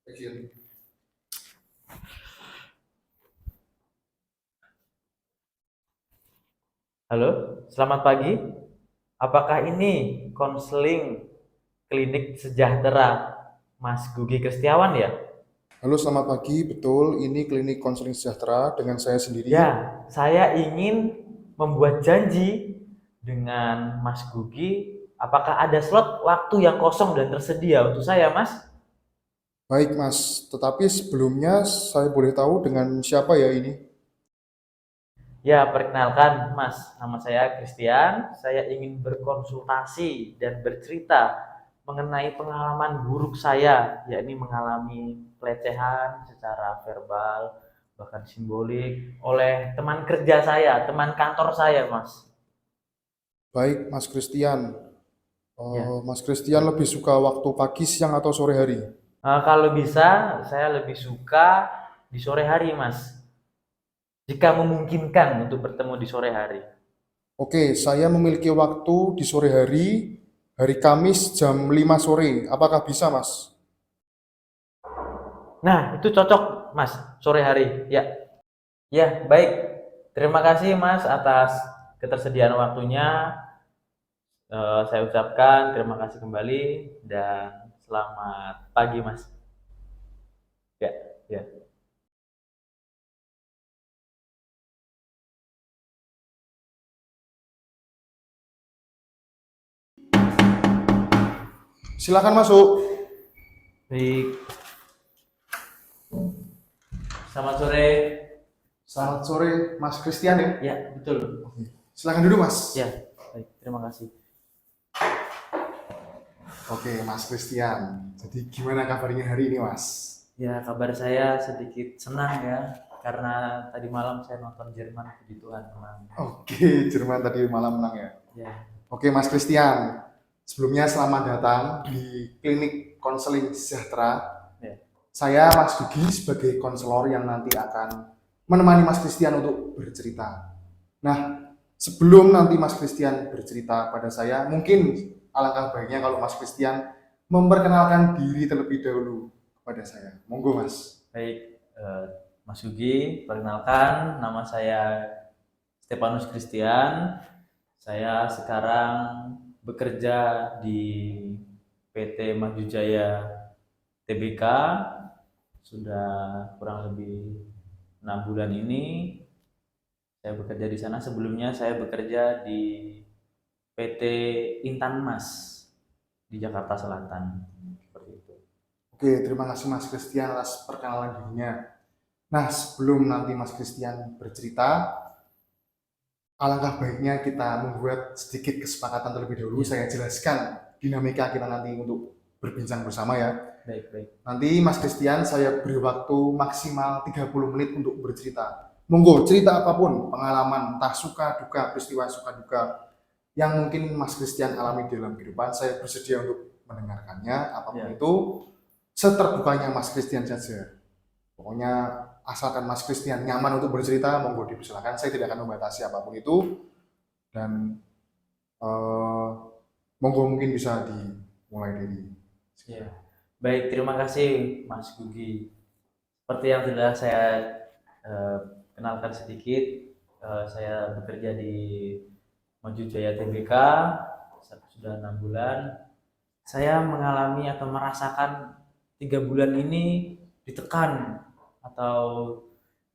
Action. Halo, selamat pagi. Apakah ini konseling klinik sejahtera Mas Gugi Kristiawan ya? Halo, selamat pagi. Betul, ini klinik konseling sejahtera dengan saya sendiri. Ya, saya ingin membuat janji dengan Mas Gugi. Apakah ada slot waktu yang kosong dan tersedia untuk saya, Mas? Baik, Mas. Tetapi sebelumnya saya boleh tahu dengan siapa ya ini? Ya, perkenalkan, Mas. Nama saya Christian. Saya ingin berkonsultasi dan bercerita mengenai pengalaman buruk saya, yakni mengalami pelecehan secara verbal, bahkan simbolik, oleh teman kerja saya, teman kantor saya, Mas. Baik, Mas Christian. Ya. Mas Christian lebih suka waktu pagi, siang, atau sore hari? Kalau bisa, saya lebih suka di sore hari, Mas. Jika memungkinkan untuk bertemu di sore hari. Oke, saya memiliki waktu di sore hari, hari Kamis jam 5 sore. Apakah bisa, Mas? Nah, itu cocok, Mas, sore hari. Ya. Ya, baik. Terima kasih Mas atas ketersediaan waktunya. Saya ucapkan terima kasih kembali dan selamat pagi Mas. Ya, ya. Silakan masuk. Baik. Selamat sore. Selamat sore, Mas Christian ya. Ya, betul. Silakan duduk, Mas. Ya, baik. Terima kasih. Oke, Mas Christian. Jadi gimana kabarnya hari ini, Mas? Ya, kabar saya sedikit senang ya karena tadi malam saya nonton Jerman, puji Tuhan menang. Oke, Jerman tadi malam menang ya. Ya, Oke, Mas Christian. Sebelumnya selamat datang di klinik konseling sejahtera. ya. Saya Mas Gugi sebagai konselor yang nanti akan menemani Mas Christian untuk bercerita. Nah, sebelum nanti Mas Christian bercerita pada saya, mungkin alangkah baiknya kalau Mas Christian memperkenalkan diri terlebih dahulu kepada saya. Monggo, Mas. Baik, Mas Yugi, perkenalkan nama saya Stefanus Christian. Saya sekarang bekerja di PT Maju Jaya Tbk sudah kurang lebih 6 bulan ini. Saya bekerja di sana. Sebelumnya saya bekerja di PT Intan Mas di Jakarta Selatan. Seperti itu. Oke, terima kasih Mas Christian atas perkenalan dirinya. Nah, sebelum nanti Mas Christian bercerita, alangkah baiknya kita membuat sedikit kesepakatan terlebih dahulu. Saya jelaskan dinamika kita nanti untuk berbincang bersama ya. Baik, baik. Nanti Mas Christian saya beri waktu maksimal 30 menit untuk bercerita. Monggo, cerita apapun, pengalaman, entah suka, duka, peristiwa suka, duka, yang mungkin Mas Christian alami dalam kehidupan, saya bersedia untuk mendengarkannya, apapun Ya. itu, seterbukanya Mas Christian saja. Pokoknya asalkan Mas Christian nyaman untuk bercerita, monggo dipersilakan. Saya tidak akan membatasi apapun itu. Dan eh, monggo mungkin bisa dimulai dari Ya. Baik, terima kasih Mas Gugi. Seperti yang sudah saya eh, kenalkan sedikit, saya bekerja di Maju Jaya Tbk sudah 6 bulan. Saya mengalami atau merasakan 3 bulan ini ditekan atau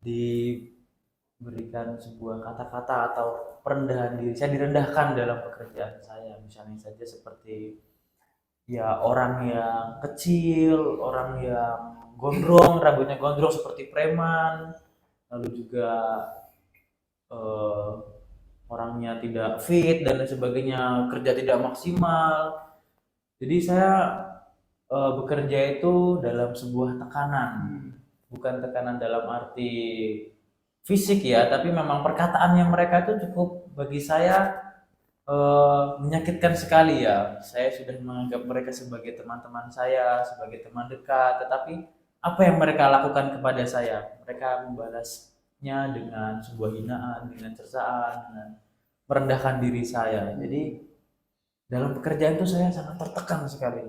diberikan sebuah kata-kata atau perendahan diri. Saya direndahkan dalam pekerjaan saya, misalnya saja seperti ya orang yang kecil, orang yang gondrong, rambutnya gondrong seperti preman, lalu juga eh, orangnya tidak fit dan lain sebagainya, kerja tidak maksimal. Jadi saya bekerja itu dalam sebuah tekanan, bukan tekanan dalam arti fisik ya, tapi memang perkataannya mereka itu cukup bagi saya menyakitkan sekali ya. Saya sudah menganggap mereka sebagai teman-teman saya, sebagai teman dekat, tetapi apa yang mereka lakukan kepada saya? Mereka membalasnya dengan sebuah hinaan, dengan cercaan, dengan merendahkan diri saya. Jadi dalam pekerjaan itu saya sangat tertekan sekali.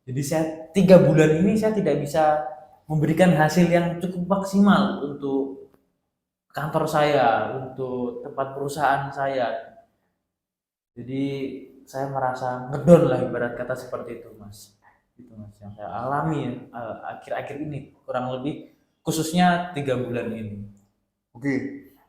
Jadi saya 3 bulan ini saya tidak bisa memberikan hasil yang cukup maksimal untuk kantor saya, untuk tempat perusahaan saya. Jadi saya merasa ngedon lah ibarat kata seperti itu, Mas. Itu Mas yang saya alami ya, akhir-akhir ini kurang lebih khususnya 3 bulan ini. Oke,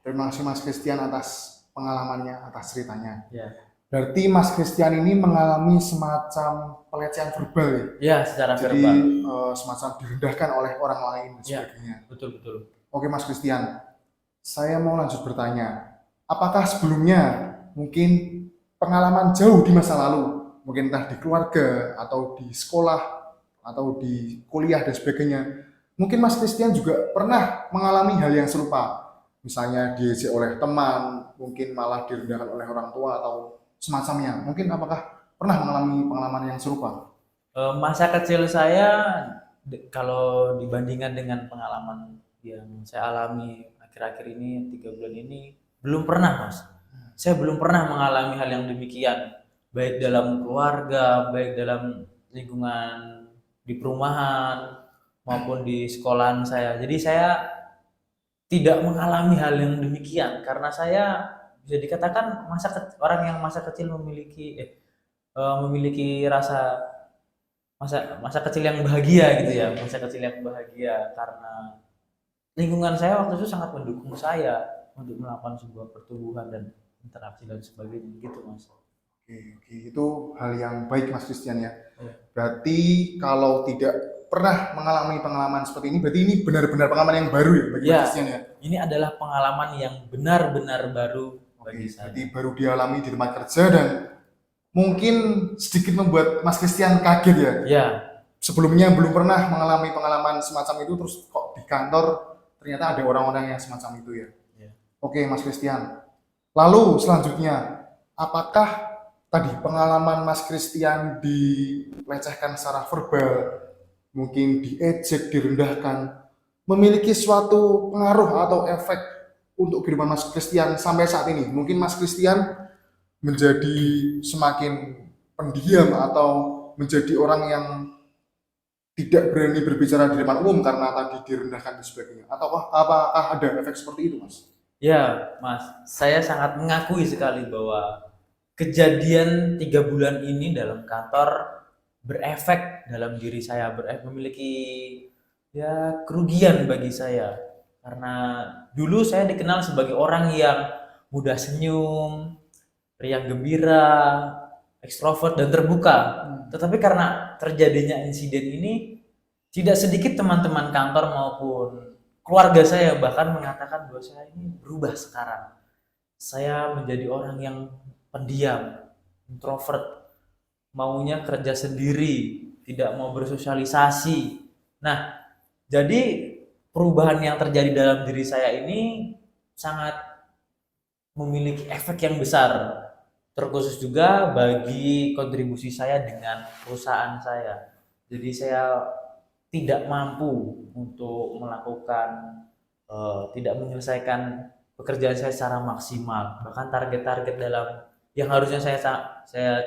terima kasih Mas Christian atas pengalamannya, atas ceritanya. Ya, Berarti Mas Christian ini mengalami semacam pelecehan verbal ya? ya secara Jadi verbal. semacam direndahkan oleh orang lain dan Ya, sebagainya. betul. Oke Mas Christian, saya mau lanjut bertanya. Apakah sebelumnya mungkin pengalaman jauh di masa lalu, mungkin entah di keluarga atau di sekolah atau di kuliah dan sebagainya, mungkin Mas Christian juga pernah mengalami hal yang serupa, misalnya diejek oleh teman, mungkin malah direndahkan oleh orang tua atau semacamnya. Mungkin apakah pernah mengalami pengalaman yang serupa? Masa kecil saya kalau dibandingkan dengan pengalaman yang saya alami akhir-akhir ini 3 bulan ini belum pernah, Mas. Saya belum pernah mengalami hal yang demikian, baik dalam keluarga, baik dalam lingkungan di perumahan maupun di sekolahan saya. Jadi saya tidak mengalami hal yang demikian karena saya bisa dikatakan orang yang masa kecil memiliki rasa masa kecil yang bahagia gitu ya, masa kecil yang bahagia karena lingkungan saya waktu itu sangat mendukung saya untuk melakukan sebuah pertumbuhan dan interaksi dan sebagainya gitu, Mas. Oke, itu hal yang baik Mas Christian ya. Iya. Berarti kalau tidak pernah mengalami pengalaman seperti ini, berarti ini benar-benar pengalaman yang baru ya bagi Mas Ya, Christian ya. ini adalah pengalaman yang benar-benar baru bagi Oke, saya. berarti baru dialami di tempat kerja dan mungkin sedikit membuat Mas Christian kaget ya. Ya, Sebelumnya belum pernah mengalami pengalaman semacam itu, terus kok di kantor ternyata ada orang-orang yang semacam itu ya. ya. Oke Mas Christian. Lalu selanjutnya, apakah tadi pengalaman Mas Christian dilecehkan secara verbal, mungkin diejek, direndahkan, memiliki suatu pengaruh atau efek untuk kehidupan Mas Christian sampai saat ini? Mungkin Mas Christian menjadi semakin pendiam atau menjadi orang yang tidak berani berbicara di depan umum karena tadi direndahkan dan sebagainya. Atau apakah ada efek seperti itu, Mas? Ya, Mas, saya sangat mengakui sekali bahwa kejadian 3 bulan ini dalam kantor berefek dalam diri saya, memiliki ya kerugian bagi saya. Karena dulu saya dikenal sebagai orang yang mudah senyum, riang gembira, ekstrovert dan terbuka. Tetapi karena terjadinya insiden ini, tidak sedikit teman-teman kantor maupun keluarga saya bahkan mengatakan bahwa saya ini berubah sekarang. Saya menjadi orang yang pendiam, introvert, maunya kerja sendiri, tidak mau bersosialisasi. Nah, jadi perubahan yang terjadi dalam diri saya ini sangat memiliki efek yang besar, terkhusus juga bagi kontribusi saya dengan perusahaan saya. Jadi saya tidak mampu untuk melakukan tidak menyelesaikan pekerjaan saya secara maksimal, bahkan target-target dalam yang harusnya saya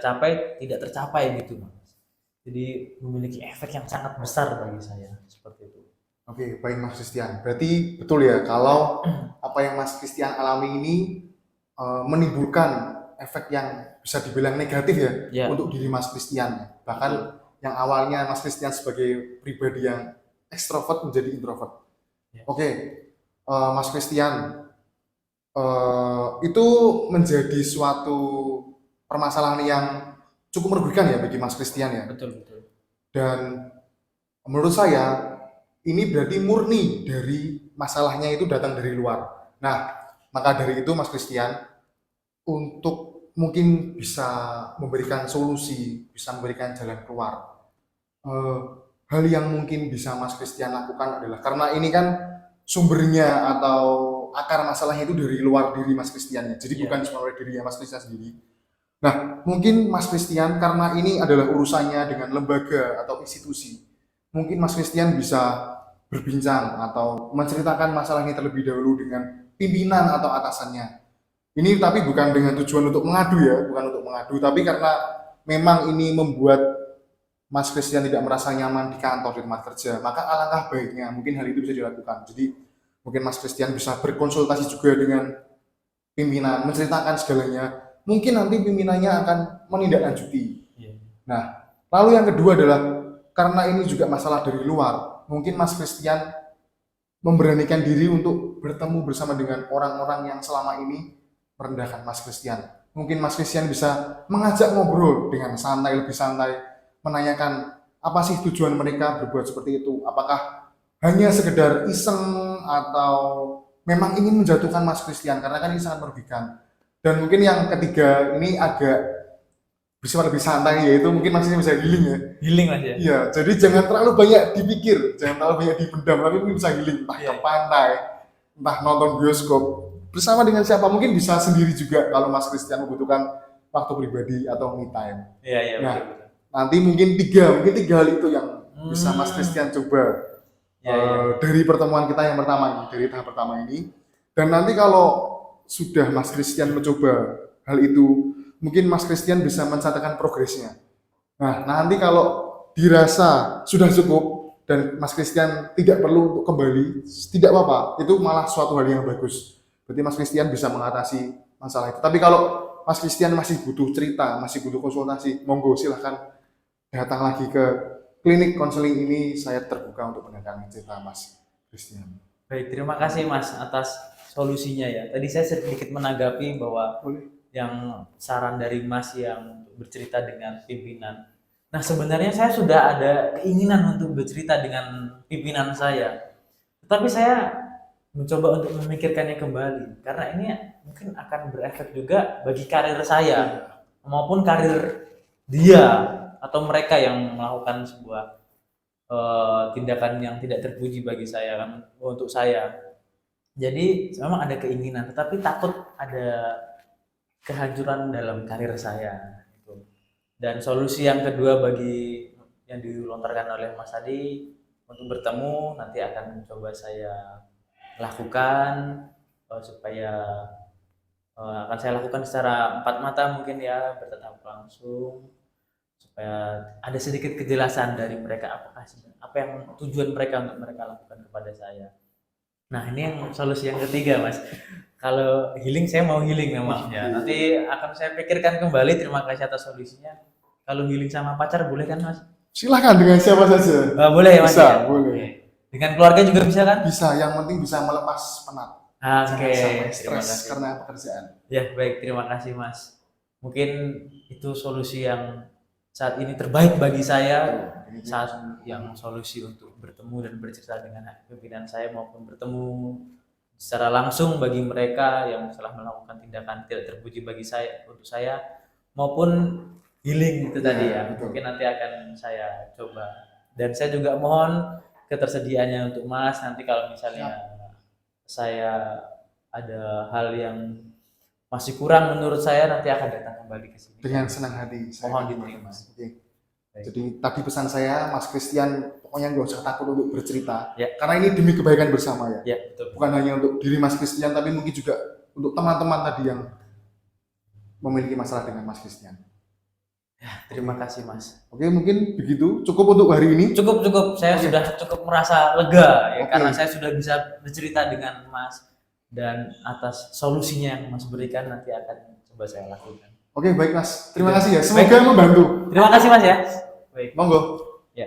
capai tidak tercapai gitu, Mas. Jadi memiliki efek yang sangat besar bagi saya seperti itu. Oke, baik Mas Christian. Berarti betul ya kalau apa yang Mas Christian alami ini menimbulkan efek yang bisa dibilang negatif ya, Ya. untuk diri Mas Christian. Bahkan yang awalnya Mas Christian sebagai pribadi yang ekstrovert menjadi introvert. Ya. Oke, Mas Christian, itu menjadi suatu permasalahan yang cukup merugikan ya bagi Mas Christian ya. Betul. Dan menurut saya ini berarti murni dari masalahnya itu datang dari luar. Nah, maka dari itu Mas Christian untuk mungkin bisa memberikan solusi, bisa memberikan jalan keluar. Hal yang mungkin bisa Mas Christian lakukan adalah, karena ini kan sumbernya atau akar masalahnya itu dari luar diri Mas Christian ya. Jadi bukan cuma dari dirinya Mas Christian sendiri. Nah, mungkin Mas Christian karena ini adalah urusannya dengan lembaga atau institusi, mungkin Mas Christian bisa berbincang atau menceritakan masalah ini terlebih dahulu dengan pimpinan atau atasannya. Ini tapi bukan dengan tujuan untuk mengadu ya, bukan untuk mengadu, tapi karena memang ini membuat Mas Christian tidak merasa nyaman di kantor, di tempat kerja, maka alangkah baiknya mungkin hal itu bisa dilakukan. Jadi mungkin Mas Christian bisa berkonsultasi juga dengan pimpinan, menceritakan segalanya. Mungkin nanti pimpinannya akan menindaklanjuti. Iya. Nah, lalu yang kedua adalah karena ini juga masalah dari luar, mungkin Mas Christian memberanikan diri untuk bertemu bersama dengan orang-orang yang selama ini merendahkan Mas Christian. Mungkin Mas Christian bisa mengajak ngobrol dengan santai, lebih santai, menanyakan apa sih tujuan mereka berbuat seperti itu. Apakah hanya sekedar iseng atau memang ingin menjatuhkan Mas Christian, karena kan ini sangat merugikan. Dan mungkin yang ketiga ini agak bersifat lebih santai, yaitu mungkin Mas Christian bisa healing ya. Healing Mas ya. Iya, jadi jangan terlalu banyak dipikir, jangan terlalu banyak dipendam, tapi mungkin bisa healing, entah Iya. ke pantai, entah nonton bioskop, bersama dengan siapa, mungkin bisa sendiri juga kalau Mas Christian membutuhkan waktu pribadi atau me time. Iya, iya, Nah, betul, betul. nanti mungkin tiga hal itu yang bisa Mas Christian coba Iya, iya. dari pertemuan kita yang pertama ini, dari tahap pertama ini. Dan nanti kalau sudah Mas Christian mencoba hal itu, mungkin Mas Christian bisa mencatatkan progresnya. Nah, nanti kalau dirasa sudah cukup dan Mas Christian tidak perlu untuk kembali, tidak apa-apa. Itu malah suatu hal yang bagus. Berarti Mas Christian bisa mengatasi masalah itu. Tapi kalau Mas Christian masih butuh cerita, masih butuh konsultasi, monggo silahkan datang lagi ke klinik konseling ini. Saya terbuka untuk mendengarkan cerita Mas Christian. Baik, terima kasih Mas atas solusinya ya. Tadi saya sedikit menanggapi bahwa Boleh. yang saran dari Mas yang bercerita dengan pimpinan. Nah, sebenarnya saya sudah ada keinginan untuk bercerita dengan pimpinan saya. Tetapi saya mencoba untuk memikirkannya kembali karena ini mungkin akan berefek juga bagi karir saya maupun karir dia atau mereka yang melakukan sebuah tindakan yang tidak terpuji bagi saya kan untuk saya. Jadi memang ada keinginan, tetapi takut ada kehancuran dalam karir saya gitu. Dan solusi yang kedua bagi yang dilontarkan oleh Mas Adi untuk bertemu nanti akan coba saya lakukan supaya akan saya lakukan secara empat mata mungkin ya, bertatap langsung supaya ada sedikit kejelasan dari mereka apa yang tujuan mereka untuk mereka lakukan kepada saya. Nah, ini yang solusi yang ketiga, Mas. Kalau healing, saya mau healing memang ya. Nanti akan saya pikirkan kembali. Terima kasih atas solusinya. Kalau healing sama pacar boleh kan, Mas? Silahkan dengan siapa saja. Boleh ya, Mas? Bisa, Ya? boleh. Oke. Dengan keluarga juga bisa kan? Bisa, yang penting bisa melepas penat. Oke, Jangan sampai terima stres kasih. karena pekerjaan. Ya, baik. Terima kasih, Mas. Mungkin itu solusi yang saat ini terbaik bagi saya. Saat yang solusi untuk bertemu dan bercerita dengan pimpinan saya maupun bertemu secara langsung bagi mereka yang telah melakukan tindakan tidak terpuji bagi saya untuk saya maupun healing itu tadi ya. betul. Mungkin nanti akan saya coba dan saya juga mohon ketersediaannya untuk Mas nanti kalau misalnya saya ada hal yang masih kurang menurut saya nanti akan datang kembali ke sini. Dengan senang hati. Mohon diterima. Oke. Baik. Jadi tadi pesan saya, Mas Christian, pokoknya nggak usah takut untuk bercerita. Ya. Karena ini demi kebaikan bersama ya. Ya, betul. Bukan hanya untuk diri Mas Christian, tapi mungkin juga untuk teman-teman tadi yang memiliki masalah dengan Mas Christian. Ya, terima kasih Mas. Oke, mungkin begitu. Cukup untuk hari ini. Cukup. Saya Oke. sudah cukup merasa lega ya Oke. karena saya sudah bisa bercerita dengan Mas dan atas solusinya yang Mas berikan nanti akan coba saya lakukan. Oke, baik Mas. Terima Ya. kasih ya. Semoga membantu. Terima kasih Mas ya. Baik. Monggo. Ya.